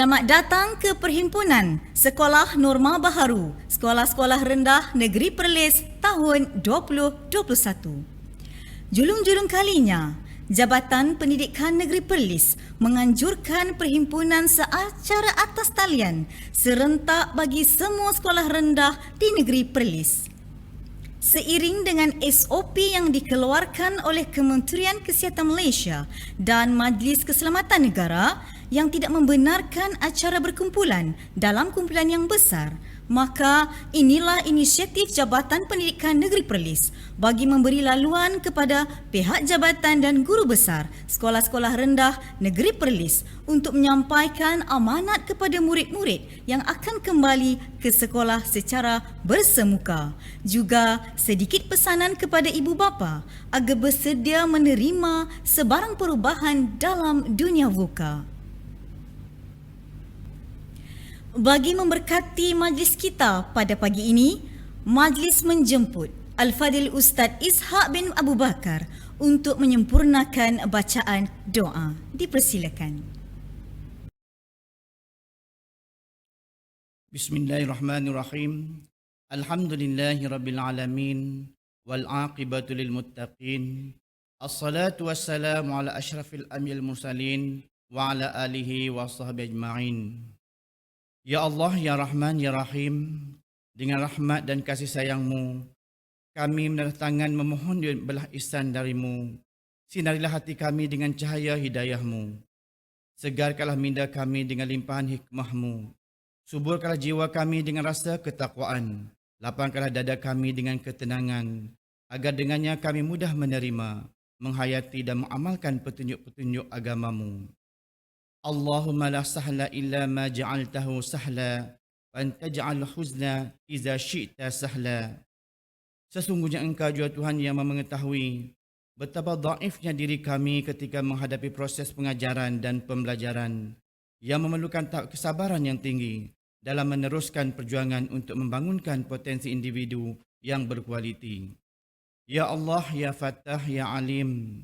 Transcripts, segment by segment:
Selamat datang ke Perhimpunan Sekolah Norma Baharu, Sekolah-Sekolah Rendah Negeri Perlis tahun 2021. Julung-julung kalinya, Jabatan Pendidikan Negeri Perlis menganjurkan perhimpunan secara atas talian serentak bagi semua sekolah rendah di Negeri Perlis. Seiring dengan SOP yang dikeluarkan oleh Kementerian Kesihatan Malaysia dan Majlis Keselamatan Negara yang tidak membenarkan acara berkumpulan dalam kumpulan yang besar, maka inilah inisiatif Jabatan Pendidikan Negeri Perlis bagi memberi laluan kepada pihak jabatan dan guru besar sekolah-sekolah rendah Negeri Perlis untuk menyampaikan amanat kepada murid-murid yang akan kembali ke sekolah secara bersemuka. Juga sedikit pesanan kepada ibu bapa agar bersedia menerima sebarang perubahan dalam dunia VUCA. Bagi memberkati majlis kita pada pagi ini, majlis menjemput Al-Fadhil Ustaz Ishaq bin Abu Bakar untuk menyempurnakan bacaan doa. Dipersilakan. Bismillahirrahmanirrahim. Alhamdulillahirabbil alamin wal aqibatu lil muttaqin. Assalatu wassalamu ala asyrafil anbiya'il mursalin wa ala alihi wa sahbihi ajma'in. Ya Allah, ya Rahman, ya Rahim, dengan rahmat dan kasih sayang-Mu, kami mendatangkan memohon belah ihsan dari-Mu. Sinarilah hati kami dengan cahaya hidayah-Mu. Segarkanlah minda kami dengan limpahan hikmah-Mu. Suburkanlah jiwa kami dengan rasa ketakwaan. Lapangkanlah dada kami dengan ketenangan, agar dengannya kami mudah menerima, menghayati dan mengamalkan petunjuk-petunjuk agama-Mu. Allahumma la sahla illa ma ja'altahu sahla wa anta ja'al huzna iza syi'ta sahla. Sesungguhnya Engkau jua Tuhan yang mengetahui betapa dhaifnya diri kami ketika menghadapi proses pengajaran dan pembelajaran yang memerlukan kesabaran yang tinggi dalam meneruskan perjuangan untuk membangunkan potensi individu yang berkualiti. Ya Allah, ya Fattah, ya Alim,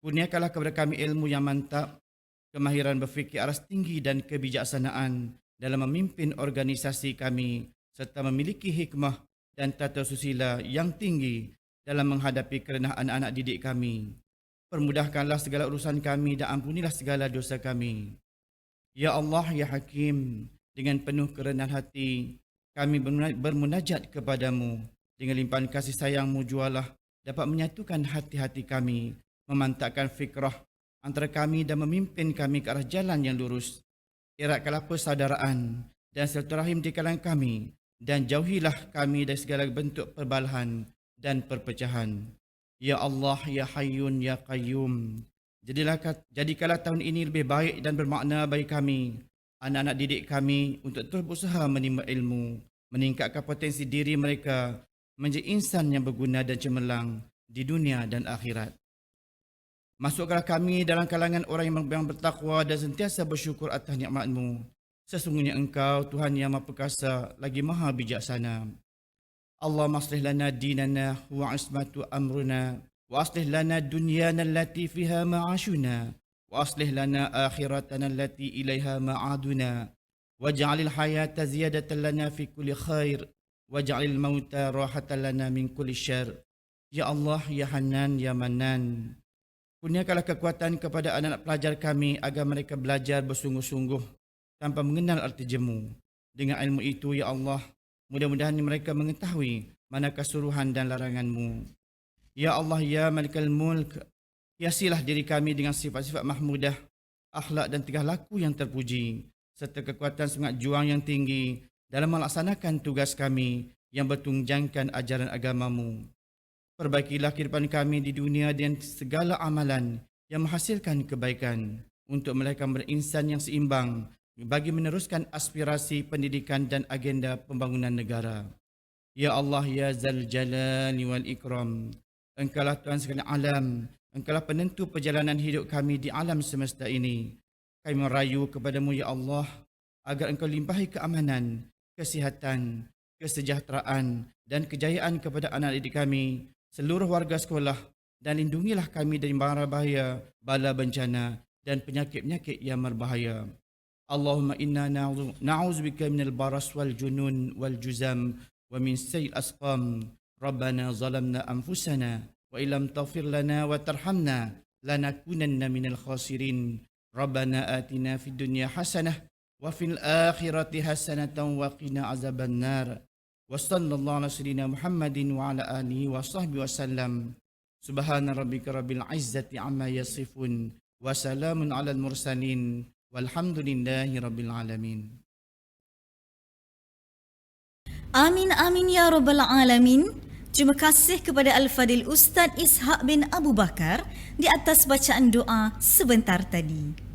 kurniakanlah kepada kami ilmu yang mantap, kemahiran berfikir aras tinggi dan kebijaksanaan dalam memimpin organisasi kami serta memiliki hikmah dan tata susila yang tinggi dalam menghadapi kerendahan anak-anak didik kami. Permudahkanlah segala urusan kami dan ampunilah segala dosa kami. Ya Allah, ya Hakim, dengan penuh kerendahan hati kami bermunajat kepadamu. Dengan limpahan kasih sayang-Mu jualah dapat menyatukan hati-hati kami, memantapkan fikrah antara kami dan memimpin kami ke arah jalan yang lurus. Eratkanlah persaudaraan dan silaturahim di kalangan kami dan jauhilah kami dari segala bentuk perbalahan dan perpecahan. Ya Allah, ya Hayyun, ya Qayyum, jadikanlah tahun ini lebih baik dan bermakna bagi kami, anak-anak didik kami, untuk terus berusaha menimba ilmu, meningkatkan potensi diri mereka menjadi insan yang berguna dan cemerlang di dunia dan akhirat. Masukkanlah kami dalam kalangan orang yang bertakwa dan sentiasa bersyukur atas nikmat-Mu. Sesungguhnya Engkau Tuhan yang Maha Perkasa lagi Maha Bijaksana. Allahumma aslih lana dinana wa ismatu amruna wa aslih lana dunyana allati fiha ma'ashuna wa aslih lana akhiratana allati ilaiha ma'aduna waj'alil hayata ziyadatan lana fi kulli khair waj'alil mauta rahatan lana min kulli syarr. Ya Allah, ya Hanan, ya Manan, kurniakanlah kekuatan kepada anak-anak pelajar kami agar mereka belajar bersungguh-sungguh tanpa mengenal arti jemu. Dengan ilmu itu, ya Allah, mudah-mudahan mereka mengetahui manakah suruhan dan larangan-Mu. Ya Allah, ya Malikal Mulk, hiasilah diri kami dengan sifat-sifat mahmudah, akhlak dan tingkah laku yang terpuji, serta kekuatan semangat juang yang tinggi dalam melaksanakan tugas kami yang bertunjangkan ajaran agama-Mu. Perbaikilah kehidupan kami di dunia dan segala amalan yang menghasilkan kebaikan untuk melahirkan berinsan yang seimbang bagi meneruskan aspirasi pendidikan dan agenda pembangunan negara. Ya Allah, ya Zal Jalali wal Ikram, Engkaulah Tuhan sekalian alam, Engkaulah penentu perjalanan hidup kami di alam semesta ini. Kami merayu kepadamu, ya Allah, agar Engkau limpahi keamanan, kesihatan, kesejahteraan dan kejayaan kepada anak didik kami, seluruh warga sekolah, dan lindungilah kami dari mara bahaya, bala bencana dan penyakit-penyakit yang berbahaya. اللهم إنا نعوذ بك من البرص والجنون والجزام ومن سيء الأسقام. ربنا ظلمنا أنفسنا وإن لم تغفر لنا وترحمنا لنكونن من الخاسرين. ربنا آتنا في الدنيا حسنة وفي الآخرة حسنة وقنا عذاب النار. وصلى الله على سيدنا محمد وعلى آله وصحبه وسلم. سبحان ربك رب العزة عما يصفون وسلام على المرسلين والحمد لله رب العالمين. Amin amin ya rabbal alamin. Terima kasih kepada Al-Fadil Ustaz Ishak bin Abu Bakar di atas bacaan doa sebentar tadi.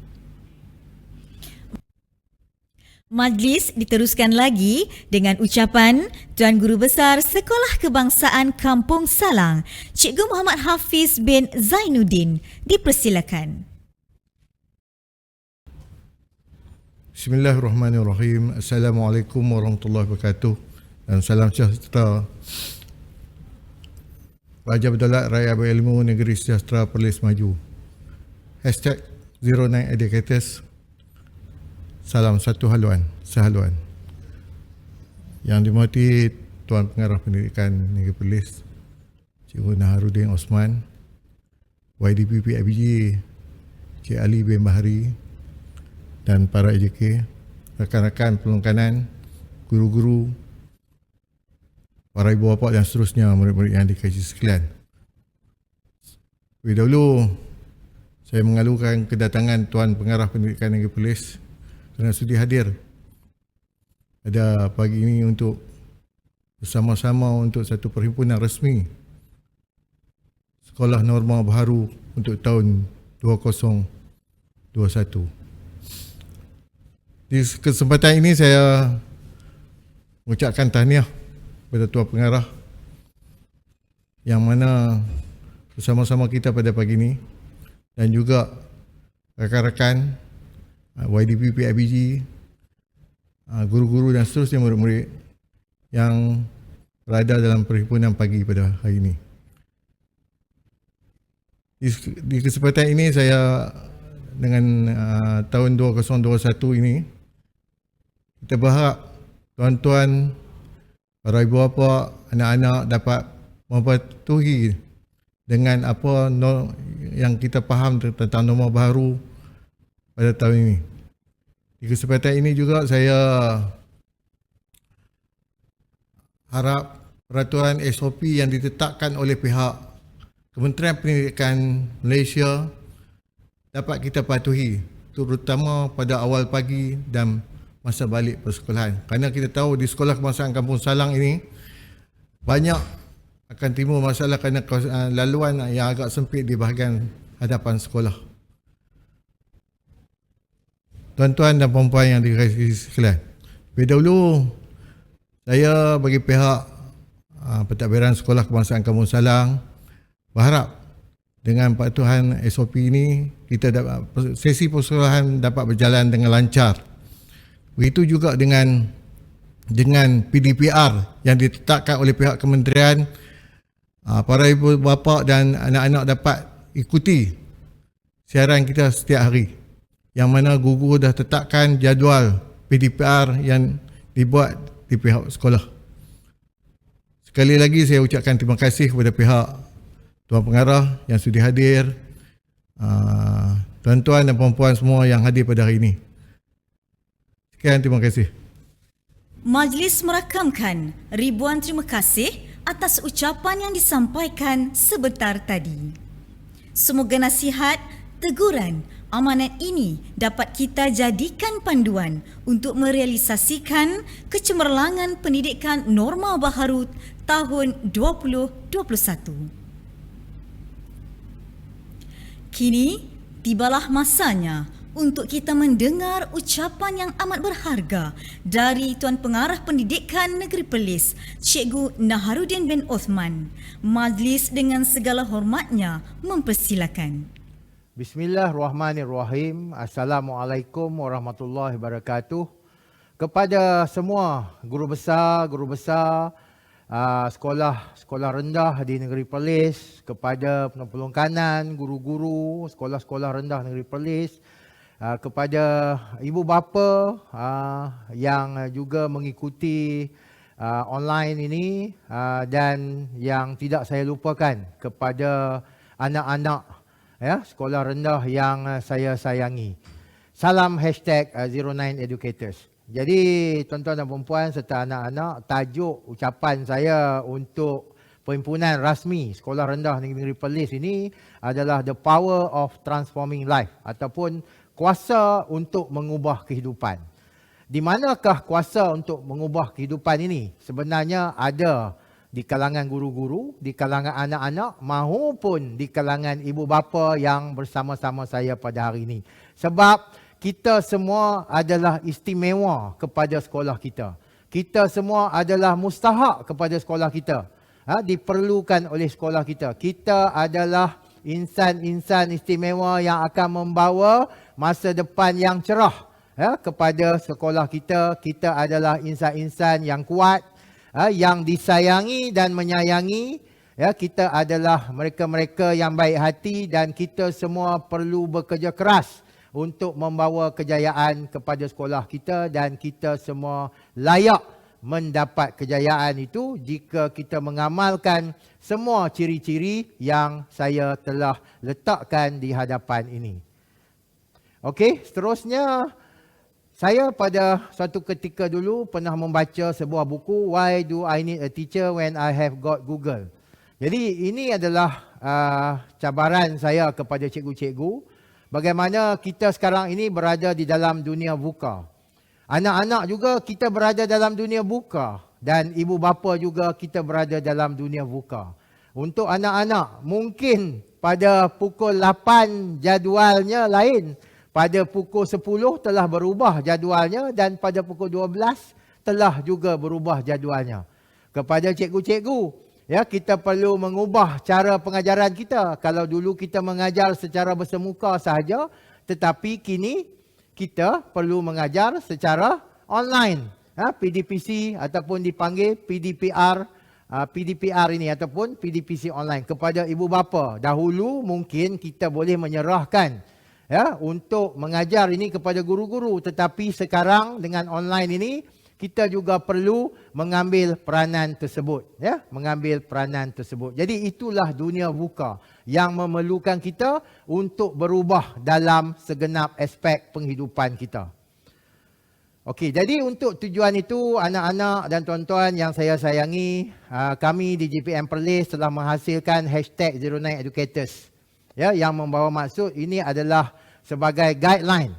Majlis diteruskan lagi dengan ucapan Tuan Guru Besar Sekolah Kebangsaan Kampung Salang, Cikgu Muhammad Hafiz bin Zainuddin. Dipersilakan. Bismillahirrahmanirrahim. Assalamualaikum warahmatullahi wabarakatuh. Dan salam sejahtera. Raja Berdalat Rakyat Berilmu Negeri Sejahtera Perlis Maju. #09educators. Salam satu haluan, sehaluan. Yang dimati Tuan Pengarah Pendidikan Negeri Perlis, Cikgu Naharudin Osman, YDPP IBG, Cik Ali bin Bahari dan para AJK, rakan-rakan pelongkanan, guru-guru, para ibu bapa dan seterusnya, murid-murid yang dikasihi sekalian. Lebih dahulu, saya mengalukan kedatangan Tuan Pengarah Pendidikan Negeri Perlis kerana sudi hadir pada pagi ini untuk bersama-sama untuk satu perhimpunan rasmi Sekolah Norma Baharu untuk tahun 2021. Di kesempatan ini saya mengucapkan tahniah kepada Tuan Pengarah yang mana bersama-sama kita pada pagi ini dan juga rakan-rakan YDPP IBG, guru-guru dan seterusnya, murid-murid yang berada dalam perhimpunan pagi pada hari ini. Di kesempatan ini saya dengan tahun 2021 ini, kita berharap tuan-tuan, para ibu bapa, anak-anak dapat mematuhi dengan apa yang kita faham tentang norma baru pada tahun ini. Di kesempatan ini juga saya harap peraturan SOP yang ditetapkan oleh pihak Kementerian Pendidikan Malaysia dapat kita patuhi, terutama pada awal pagi dan masa balik persekolahan. Kerana kita tahu di Sekolah Kebangsaan Kampung Salang ini banyak akan timbul masalah kerana laluan yang agak sempit di bahagian hadapan sekolah. Tuan-tuan dan puan-puan yang dikasihi sekalian, lebih dahulu saya bagi pihak Pentadbiran Sekolah Kebangsaan Kampung Salang berharap dengan patuhan SOP ini kita dapat, sesi persekolahan dapat berjalan dengan lancar. Begitu juga dengan PDPR yang ditetapkan oleh pihak kementerian, para ibu bapa dan anak-anak dapat ikuti siaran kita setiap hari, yang mana guru dah tetapkan jadual PDPR yang dibuat di pihak sekolah. Sekali lagi saya ucapkan terima kasih kepada pihak Tuan Pengarah yang sudi hadir, tuan-tuan dan puan-puan semua yang hadir pada hari ini. Sekian, terima kasih. Majlis merakamkan ribuan terima kasih atas ucapan yang disampaikan sebentar tadi. Semoga nasihat, teguran, amanat ini dapat kita jadikan panduan untuk merealisasikan kecemerlangan pendidikan norma baharu tahun 2021. Kini tibalah masanya untuk kita mendengar ucapan yang amat berharga dari Tuan Pengarah Pendidikan Negeri Perlis, Cikgu Naharudin bin Osman. Majlis dengan segala hormatnya mempersilakan. Bismillahirrahmanirrahim. Assalamualaikum warahmatullahi wabarakatuh. Kepada semua guru besar sekolah rendah di Negeri Perlis, kepada penempelung kanan, guru-guru sekolah-sekolah rendah Negeri Perlis, kepada ibu bapa yang juga mengikuti online ini dan yang tidak saya lupakan kepada anak-anak sekolah rendah yang saya sayangi. Salam #09educators. Jadi tuan-tuan dan puan serta anak-anak, tajuk ucapan saya untuk perhimpunan rasmi Sekolah Rendah Negeri Perlis ini adalah The Power of Transforming Life ataupun kuasa untuk mengubah kehidupan. Di manakah kuasa untuk mengubah kehidupan ini? Sebenarnya ada di kalangan guru-guru, di kalangan anak-anak maupun di kalangan ibu bapa yang bersama-sama saya pada hari ini. Sebab kita semua adalah istimewa kepada sekolah kita. Kita semua adalah mustahak kepada sekolah kita. Diperlukan oleh sekolah kita. Kita adalah insan-insan istimewa yang akan membawa masa depan yang cerah kepada sekolah kita. Kita adalah insan-insan yang kuat, yang disayangi dan menyayangi. Kita adalah mereka-mereka yang baik hati dan kita semua perlu bekerja keras untuk membawa kejayaan kepada sekolah kita dan kita semua layak mendapat kejayaan itu jika kita mengamalkan semua ciri-ciri yang saya telah letakkan di hadapan ini. Okey, seterusnya saya pada suatu ketika dulu pernah membaca sebuah buku Why Do I Need a Teacher When I Have Got Google. Jadi ini adalah cabaran saya kepada cikgu-cikgu. Bagaimana kita sekarang ini berada di dalam dunia VUCA. Anak-anak juga kita berada dalam dunia VUCA. Dan ibu bapa juga kita berada dalam dunia VUCA. Untuk anak-anak, mungkin pada pukul 8 jadualnya lain. Pada pukul 10 telah berubah jadualnya dan pada pukul 12 telah juga berubah jadualnya. Kepada cikgu-cikgu, kita perlu mengubah cara pengajaran kita. Kalau dulu kita mengajar secara bersemuka sahaja, tetapi kini kita perlu mengajar secara online. PDPC ataupun dipanggil PDPR ini ataupun PDPC online. Kepada ibu bapa, dahulu mungkin kita boleh menyerahkan untuk mengajar ini kepada guru-guru, tetapi sekarang dengan online ini kita juga perlu mengambil peranan tersebut, mengambil peranan tersebut. Jadi itulah dunia VUCA yang memerlukan kita untuk berubah dalam segenap aspek penghidupan kita. Okey, jadi untuk tujuan itu anak-anak dan tuan-tuan yang saya sayangi, kami di GPM Perlis telah menghasilkan #09educators. Yang membawa maksud ini adalah sebagai guideline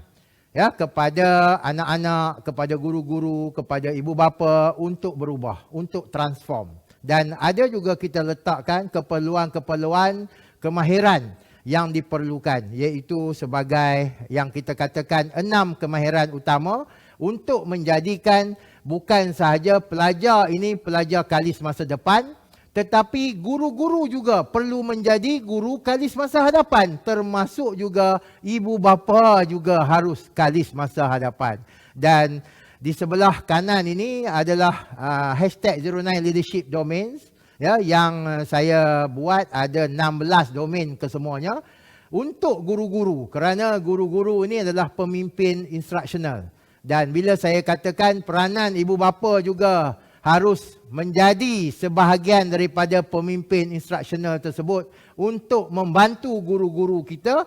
kepada anak-anak, kepada guru-guru, kepada ibu bapa untuk berubah, untuk transform. Dan ada juga kita letakkan keperluan-keperluan kemahiran yang diperlukan, iaitu sebagai yang kita katakan 6 kemahiran utama untuk menjadikan bukan sahaja pelajar ini pelajar kalis masa depan, tetapi guru-guru juga perlu menjadi guru kalis masa hadapan. Termasuk juga ibu bapa juga harus kalis masa hadapan. Dan di sebelah kanan ini adalah #09leadership domains. Yang saya buat ada 16 domain kesemuanya. Untuk guru-guru. Kerana guru-guru ini adalah pemimpin instruksional. Dan bila saya katakan peranan ibu bapa juga harus menjadi sebahagian daripada pemimpin instruksional tersebut untuk membantu guru-guru kita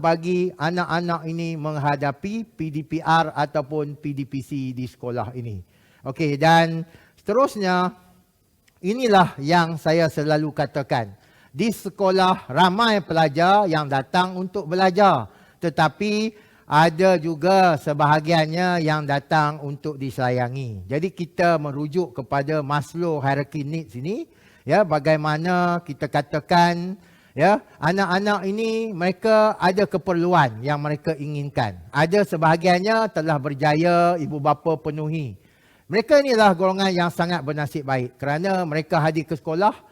bagi anak-anak ini menghadapi PDPR ataupun PDPC di sekolah ini. Okey, dan seterusnya inilah yang saya selalu katakan. Di sekolah ramai pelajar yang datang untuk belajar, tetapi ada juga sebahagiannya yang datang untuk disayangi. Jadi kita merujuk kepada Maslow hierarchy needs ini, bagaimana kita katakan anak-anak ini mereka ada keperluan yang mereka inginkan. Ada sebahagiannya telah berjaya ibu bapa penuhi. Mereka inilah golongan yang sangat bernasib baik kerana mereka hadir ke sekolah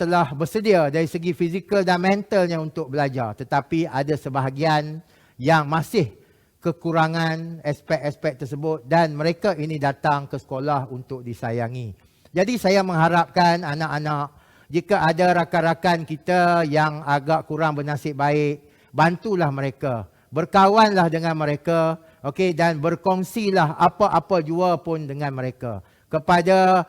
telah bersedia dari segi fizikal dan mentalnya untuk belajar. Tetapi ada sebahagian yang masih kekurangan aspek-aspek tersebut dan mereka ini datang ke sekolah untuk disayangi. Jadi saya mengharapkan anak-anak, jika ada rakan-rakan kita yang agak kurang bernasib baik, bantulah mereka berkawanlah dengan mereka, okey, dan berkongsilah apa-apa jua pun dengan mereka. Kepada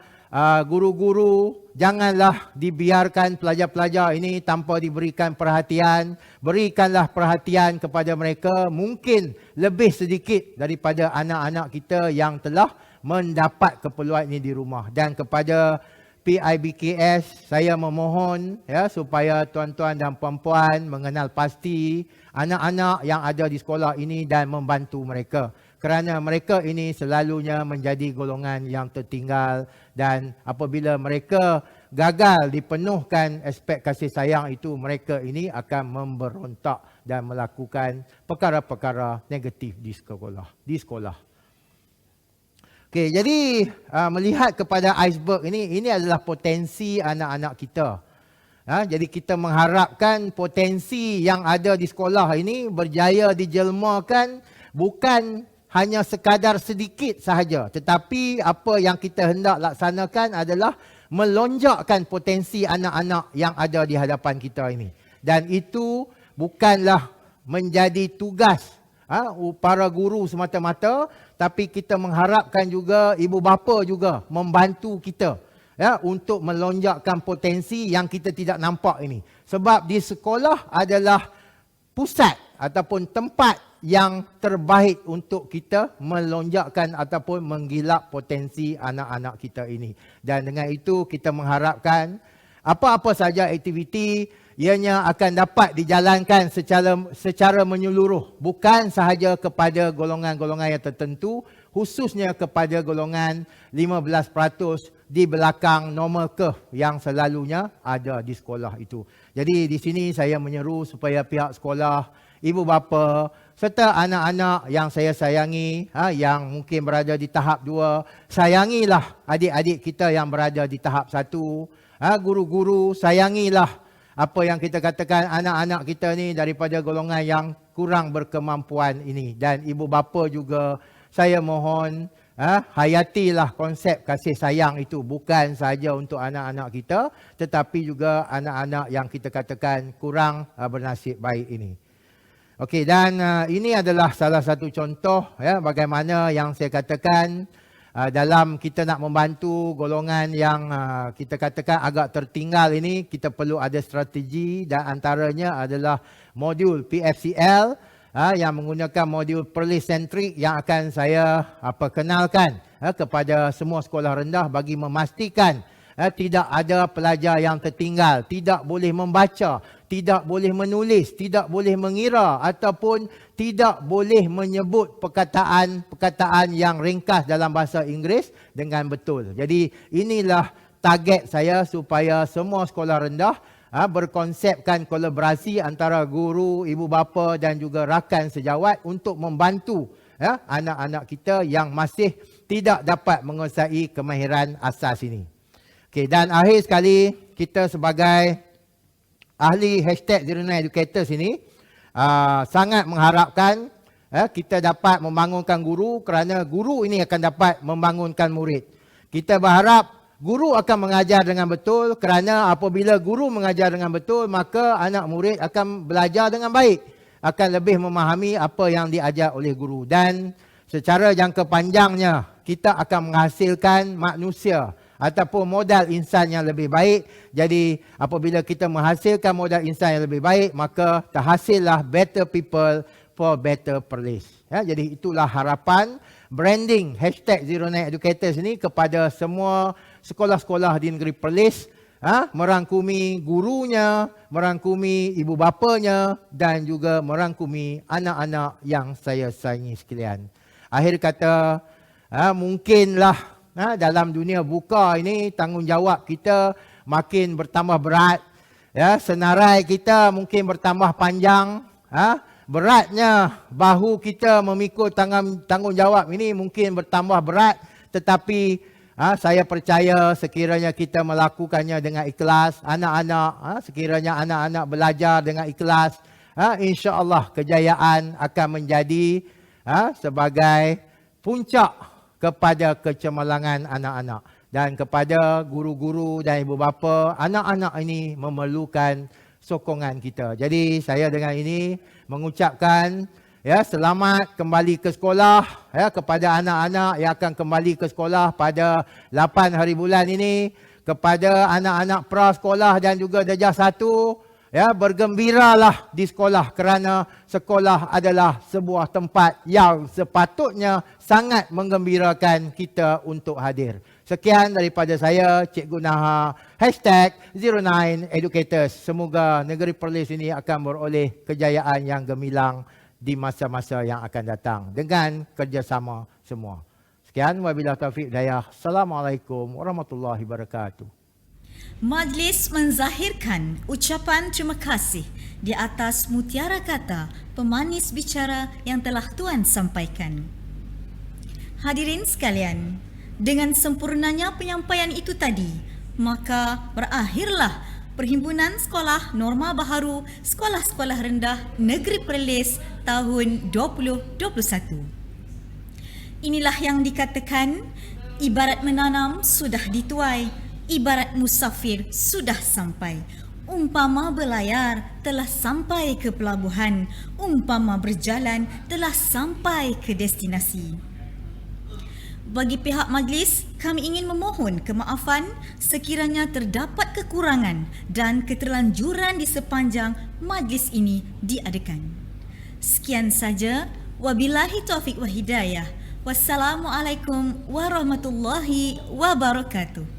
guru-guru, janganlah dibiarkan pelajar-pelajar ini tanpa diberikan perhatian. Berikanlah perhatian kepada mereka, mungkin lebih sedikit daripada anak-anak kita yang telah mendapat keperluan ini di rumah. Dan kepada PIBKS, saya memohon ya supaya tuan-tuan dan puan-puan mengenal pasti anak-anak yang ada di sekolah ini dan membantu mereka. Kerana mereka ini selalunya menjadi golongan yang tertinggal, dan apabila mereka gagal dipenuhkan aspek kasih sayang itu, mereka ini akan memberontak dan melakukan perkara-perkara negatif di sekolah. Okey, jadi melihat kepada iceberg ini adalah potensi anak-anak kita. Jadi kita mengharapkan potensi yang ada di sekolah ini berjaya dijelmakan, bukan hanya sekadar sedikit sahaja, tetapi apa yang kita hendak laksanakan adalah melonjakkan potensi anak-anak yang ada di hadapan kita ini. Dan itu bukanlah menjadi tugas para guru semata-mata, tapi kita mengharapkan juga ibu bapa juga membantu kita untuk melonjakkan potensi yang kita tidak nampak ini. Sebab di sekolah adalah pusat ataupun tempat yang terbaik untuk kita melonjakkan ataupun menggilap potensi anak-anak kita ini. Dan dengan itu kita mengharapkan apa-apa saja aktiviti ianya akan dapat dijalankan secara menyeluruh, bukan sahaja kepada golongan-golongan yang tertentu, khususnya kepada golongan 15% di belakang normal curve yang selalunya ada di sekolah itu. Jadi di sini saya menyeru supaya pihak sekolah, ibu bapa serta anak-anak yang saya sayangi, yang mungkin berada di tahap 2, sayangilah adik-adik kita yang berada di tahap 1. Guru-guru, sayangilah apa yang kita katakan anak-anak kita ni daripada golongan yang kurang berkemampuan ini. Dan ibu bapa juga, saya mohon hayatilah konsep kasih sayang itu, bukan sahaja untuk anak-anak kita, tetapi juga anak-anak yang kita katakan kurang bernasib baik ini. Okey, dan ini adalah salah satu contoh bagaimana yang saya katakan dalam kita nak membantu golongan yang kita katakan agak tertinggal ini, kita perlu ada strategi, dan antaranya adalah modul PFCL yang menggunakan modul Perlis Centric yang akan saya perkenalkan kepada semua sekolah rendah bagi memastikan tidak ada pelajar yang tertinggal, tidak boleh membaca, tidak boleh menulis, tidak boleh mengira ataupun tidak boleh menyebut perkataan yang ringkas dalam bahasa Inggeris dengan betul. Jadi inilah target saya supaya semua sekolah rendah berkonsepkan kolaborasi antara guru, ibu bapa dan juga rakan sejawat untuk membantu anak-anak kita yang masih tidak dapat menguasai kemahiran asas ini. Okey, dan akhir sekali, kita sebagai ahli #09educators ini sangat mengharapkan kita dapat membangunkan guru, kerana guru ini akan dapat membangunkan murid. Kita berharap guru akan mengajar dengan betul, kerana apabila guru mengajar dengan betul, maka anak murid akan belajar dengan baik, akan lebih memahami apa yang diajar oleh guru. Dan secara jangka panjangnya, kita akan menghasilkan manusia ataupun modal insan yang lebih baik. Jadi apabila kita menghasilkan modal insan yang lebih baik, maka terhasillah better people for better Perlis. Jadi itulah harapan branding #09educators ini kepada semua sekolah-sekolah di negeri Perlis, merangkumi gurunya, merangkumi ibu bapanya dan juga merangkumi anak-anak yang saya sayangi sekalian. Akhir kata, mungkinlah dalam dunia buka ini tanggungjawab kita makin bertambah berat, senarai kita mungkin bertambah panjang, beratnya bahu kita memikul tanggungjawab ini mungkin bertambah berat, tetapi saya percaya sekiranya kita melakukannya dengan ikhlas, anak-anak, sekiranya anak-anak belajar dengan ikhlas, insya-Allah kejayaan akan menjadi sebagai puncak kepada kecemerlangan anak-anak. Dan kepada guru-guru dan ibu bapa, anak-anak ini memerlukan sokongan kita. Jadi saya dengan ini mengucapkan ya, selamat kembali ke sekolah ya kepada anak-anak yang akan kembali ke sekolah pada 8 hari bulan ini, kepada anak-anak prasekolah dan juga darjah 1, ya, bergembiralah di sekolah kerana sekolah adalah sebuah tempat yang sepatutnya sangat menggembirakan kita untuk hadir. Sekian daripada saya, Cikgu Naha, #09educators. Semoga negeri Perlis ini akan beroleh kejayaan yang gemilang di masa-masa yang akan datang dengan kerjasama semua. Sekian, wabillahi taufiq hidayah. Assalamualaikum warahmatullahi wabarakatuh. Majlis menzahirkan ucapan terima kasih di atas mutiara kata pemanis bicara yang telah Tuan sampaikan. Hadirin sekalian, dengan sempurnanya penyampaian itu tadi, maka berakhirlah Perhimpunan Sekolah Norma Baharu Sekolah-Sekolah Rendah Negeri Perlis tahun 2021. Inilah yang dikatakan, ibarat menanam sudah dituai, ibarat musafir sudah sampai. Umpama berlayar telah sampai ke pelabuhan, umpama berjalan telah sampai ke destinasi. Bagi pihak majlis, kami ingin memohon kemaafan sekiranya terdapat kekurangan dan keterlanjuran di sepanjang majlis ini diadakan. Sekian saja, wabillahi taufiq wal hidayah. Wassalamualaikum warahmatullahi wabarakatuh.